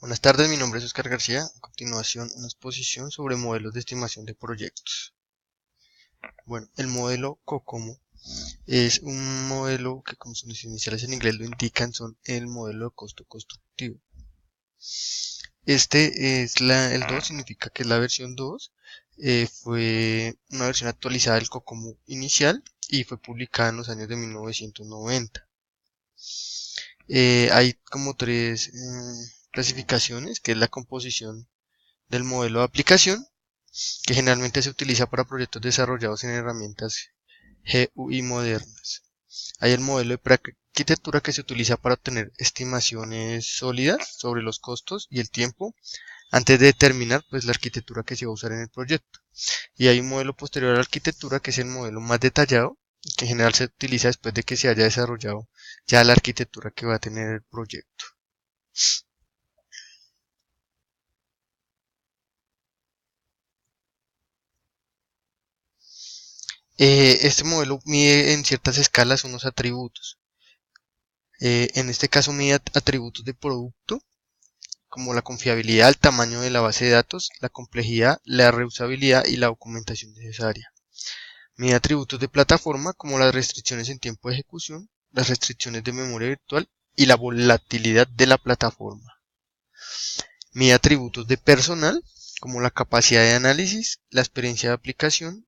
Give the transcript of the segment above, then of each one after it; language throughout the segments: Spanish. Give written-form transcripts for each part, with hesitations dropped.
Buenas tardes, mi nombre es Oscar García. A continuación, una exposición sobre modelos de estimación de proyectos. Bueno, el modelo COCOMO es un modelo que, como sus iniciales en inglés lo indican, son el modelo de costo constructivo. El 2 significa que es la versión 2. Fue una versión actualizada del COCOMO inicial y fue publicada en los años de 1990. Hay como tres clasificaciones, que es la composición del modelo de aplicación, que generalmente se utiliza para proyectos desarrollados en herramientas GUI modernas. Hay el modelo de prearquitectura, que se utiliza para obtener estimaciones sólidas sobre los costos y el tiempo antes de determinar la arquitectura que se va a usar en el proyecto. Y hay un modelo posterior a la arquitectura, que es el modelo más detallado, que en general se utiliza después de que se haya desarrollado ya la arquitectura que va a tener el proyecto. Este modelo mide en ciertas escalas unos atributos. En este caso mide atributos de producto, como la confiabilidad, el tamaño de la base de datos, la complejidad, la reusabilidad y la documentación necesaria. Mide atributos de plataforma, como las restricciones en tiempo de ejecución, las restricciones de memoria virtual y la volatilidad de la plataforma. Mide atributos de personal, como la capacidad de análisis, la experiencia de aplicación,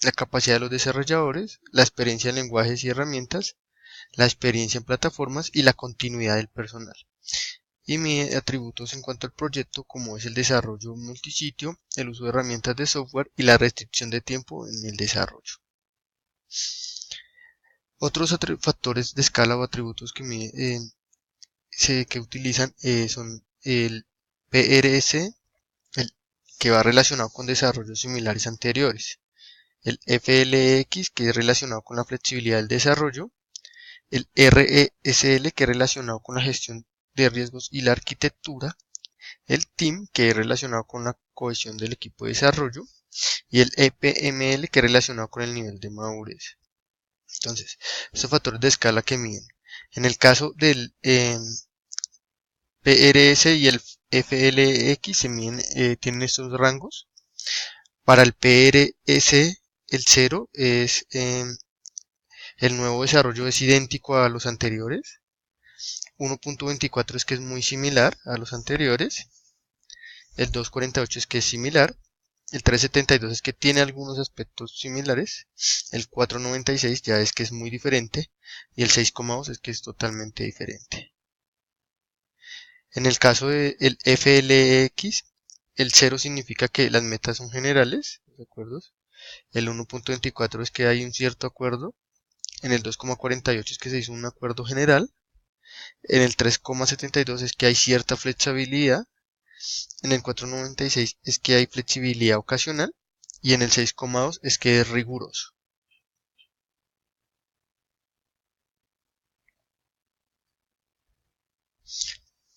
la capacidad de los desarrolladores, la experiencia en lenguajes y herramientas, la experiencia en plataformas y la continuidad del personal. Y mide atributos en cuanto al proyecto, como es el desarrollo multisitio, el uso de herramientas de software y la restricción de tiempo en el desarrollo. Otros factores de escala o atributos que utilizan son el PRS, el que va relacionado con desarrollos similares anteriores, el FLX, que es relacionado con la flexibilidad del desarrollo, el RESL, que es relacionado con la gestión de riesgos y la arquitectura, el TEAM, que es relacionado con la cohesión del equipo de desarrollo, y el EPML, que es relacionado con el nivel de madurez. Entonces, estos factores de escala que miden. En el caso del PRS y el FLX tienen estos rangos. Para el PRS, el 0 es el nuevo desarrollo es idéntico a los anteriores. 1.24 es que es muy similar a los anteriores. El 2.48 es que es similar. El 3.72 es que tiene algunos aspectos similares. El 4.96 ya es que es muy diferente. Y el 6.2 es que es totalmente diferente. En el caso del FLX, el 0 significa que las metas son generales, ¿de acuerdo? El 1.24 es que hay un cierto acuerdo. En el 2.48 es que se hizo un acuerdo general. En el 3.72 es que hay cierta flexibilidad. En el 4.96 es que hay flexibilidad ocasional. Y en el 6.2 es que es riguroso.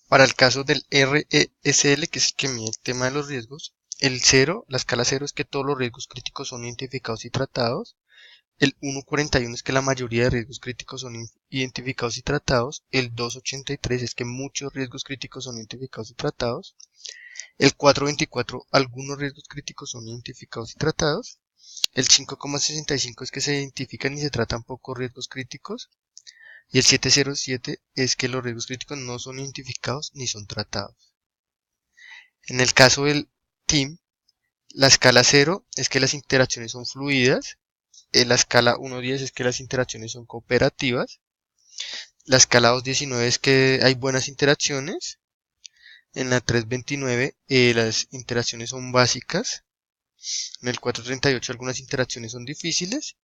Para el caso del RESL, que es el que mide el tema de los riesgos, el 0, la escala 0 es que todos los riesgos críticos son identificados y tratados. El 1.41 es que la mayoría de riesgos críticos son identificados y tratados. El 2.83 es que muchos riesgos críticos son identificados y tratados. El 4.24, algunos riesgos críticos son identificados y tratados. El 5.65 es que se identifican y se tratan pocos riesgos críticos. Y el 7.07 es que los riesgos críticos no son identificados ni son tratados. En el caso del TEAM, la escala 0 es que las interacciones son fluidas. En la escala 1.10 es que las interacciones son cooperativas. La escala 2.19 es que hay buenas interacciones. En la 3.29 las interacciones son básicas. En el 4.38 algunas interacciones son difíciles.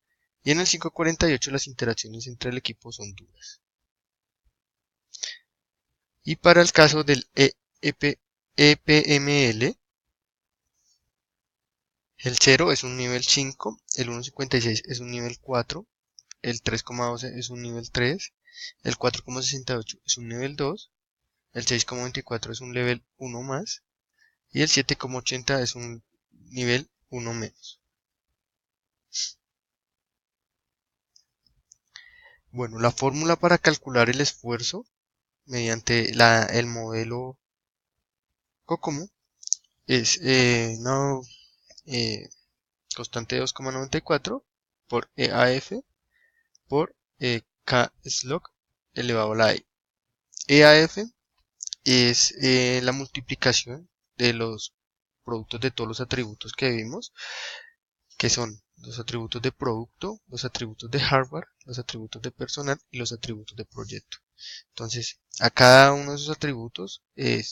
Y en el 5.48 las interacciones entre el equipo son duras. Y para el caso del EPML, el 0 es un nivel 5, el 1.56 es un nivel 4, el 3.12 es un nivel 3, el 4.68 es un nivel 2, el 6.24 es un nivel 1 más y el 7.80 es un nivel 1 menos. Bueno, la fórmula para calcular el esfuerzo mediante el modelo COCOMO es una constante de 2,94 por EAF por K-slog elevado a la E. EAF es la multiplicación de los productos de todos los atributos que vimos, que son los atributos de producto, los atributos de hardware, los atributos de personal y los atributos de proyecto. Entonces, a cada uno de esos atributos en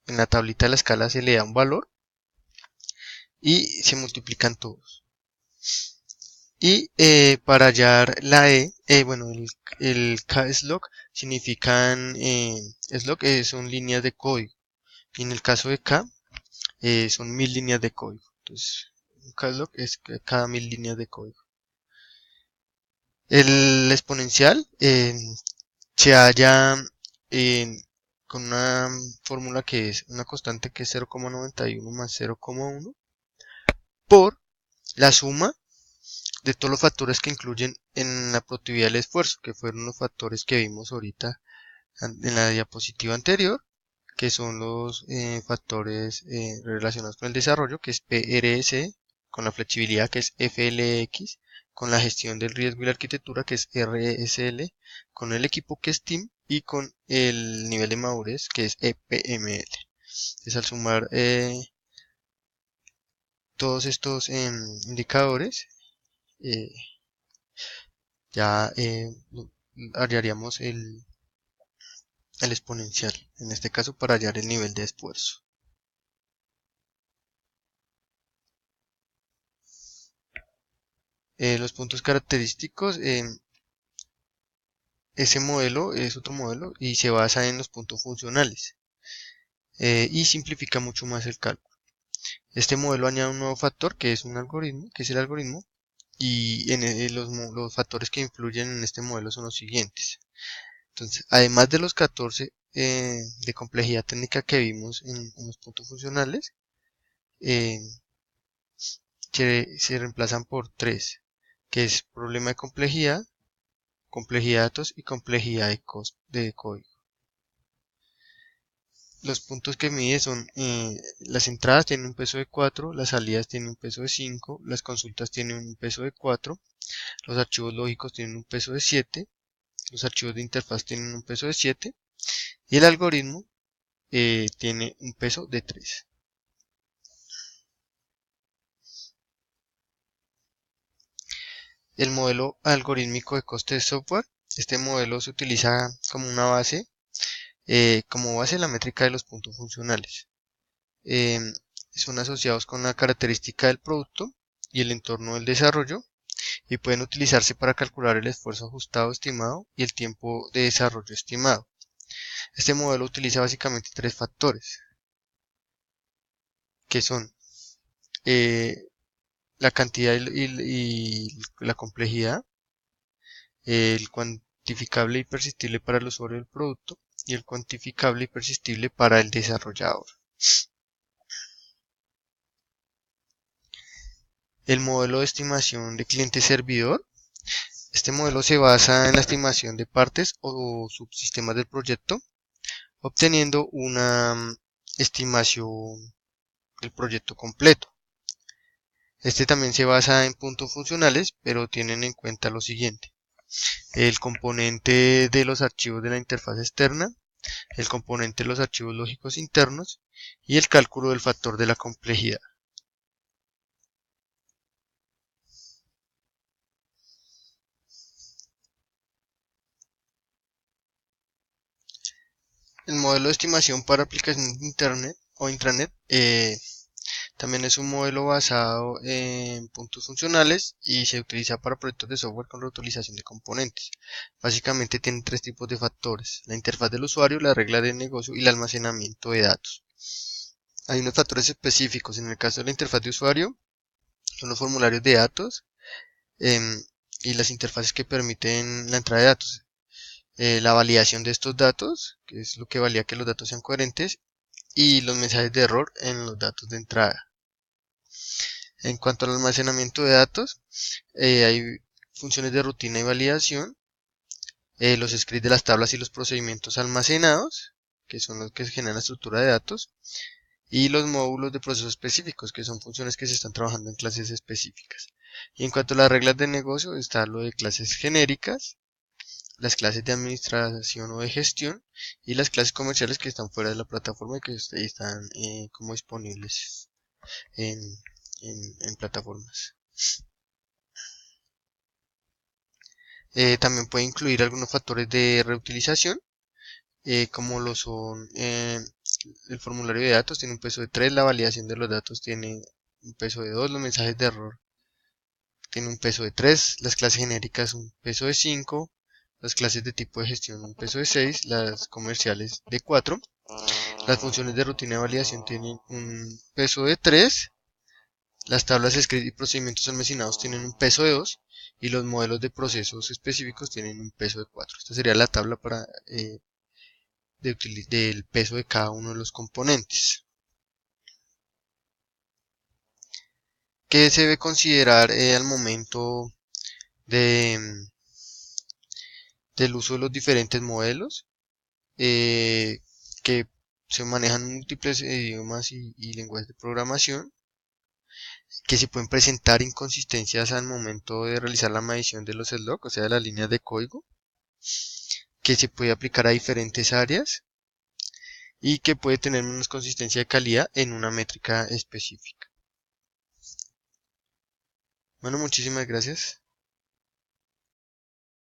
la tablita de la escala se le da un valor y se multiplican todos. Y para hallar la bueno, el K-slog significan, slog son líneas de código. Y en el caso de K, son 1000 líneas de código. Entonces, un K-slog es cada 1000 líneas de código. El exponencial se halla con una fórmula que es una constante que es 0,91 más 0,1 por la suma de todos los factores que incluyen en la productividad del esfuerzo, que fueron los factores que vimos ahorita en la diapositiva anterior, que son los factores relacionados con el desarrollo, que es PRS, con la flexibilidad, que es FLX, con la gestión del riesgo y la arquitectura, que es RSL, con el equipo, que es TEAM, y con el nivel de madurez, que es EPML. Entonces, al sumar todos estos indicadores, ya hallaríamos el exponencial, en este caso para hallar el nivel de esfuerzo. Los puntos característicos, ese modelo es otro modelo y se basa en los puntos funcionales y simplifica mucho más el cálculo. Este modelo añade un nuevo factor que es un algoritmo, que es el algoritmo, y los factores que influyen en este modelo son los siguientes. Entonces, además de los 14 de complejidad técnica que vimos en los puntos funcionales, se reemplazan por 3, que es problema de complejidad, complejidad de datos y complejidad de código. Los puntos que mide son las entradas tienen un peso de 4, las salidas tienen un peso de 5, las consultas tienen un peso de 4, los archivos lógicos tienen un peso de 7, los archivos de interfaz tienen un peso de 7 y el algoritmo tiene un peso de 3. El modelo algorítmico de coste de software, este modelo se utiliza como una base, la métrica de los puntos funcionales. Son asociados con la característica del producto y el entorno del desarrollo y pueden utilizarse para calcular el esfuerzo ajustado estimado y el tiempo de desarrollo estimado. Este modelo utiliza básicamente 3 factores, que son la cantidad y la complejidad, el cuantificable y persistible para el usuario del producto y el cuantificable y persistible para el desarrollador. El modelo de estimación de cliente-servidor. Este modelo se basa en la estimación de partes o subsistemas del proyecto, obteniendo una estimación del proyecto completo. Este también se basa en puntos funcionales, pero tienen en cuenta lo siguiente: el componente de los archivos de la interfaz externa, el componente de los archivos lógicos internos y el cálculo del factor de la complejidad. El modelo de estimación para aplicaciones de Internet o intranet también es un modelo basado en puntos funcionales y se utiliza para proyectos de software con reutilización de componentes. Básicamente tiene 3 tipos de factores: la interfaz del usuario, la regla de negocio y el almacenamiento de datos. Hay unos factores específicos. En el caso de la interfaz de usuario, son los formularios de datos y las interfaces que permiten la entrada de datos. La validación de estos datos, que es lo que valida que los datos sean coherentes, y los mensajes de error en los datos de entrada. En cuanto al almacenamiento de datos, hay funciones de rutina y validación, los scripts de las tablas y los procedimientos almacenados, que son los que generan la estructura de datos, y los módulos de procesos específicos, que son funciones que se están trabajando en clases específicas. Y en cuanto a las reglas de negocio, está lo de clases genéricas, las clases de administración o de gestión y las clases comerciales que están fuera de la plataforma y que están como disponibles en, en plataformas. También puede incluir algunos factores de reutilización, como lo son el formulario de datos tiene un peso de 3, la validación de los datos tiene un peso de 2, los mensajes de error tienen un peso de 3, las clases genéricas un peso de 5, las clases de tipo de gestión un peso de 6, las comerciales de 4, las funciones de rutina de validación tienen un peso de 3, las tablas script y procedimientos almacenados tienen un peso de 2 y los modelos de procesos específicos tienen un peso de 4. Esta sería la tabla del peso de cada uno de los componentes. ¿Qué se debe considerar al momento de, del uso de los diferentes modelos? Que se manejan múltiples idiomas y lenguajes de programación, que se pueden presentar inconsistencias al momento de realizar la medición de los slots, o sea, de las líneas de código, que se puede aplicar a diferentes áreas y que puede tener menos consistencia de calidad en una métrica específica. Bueno, muchísimas gracias.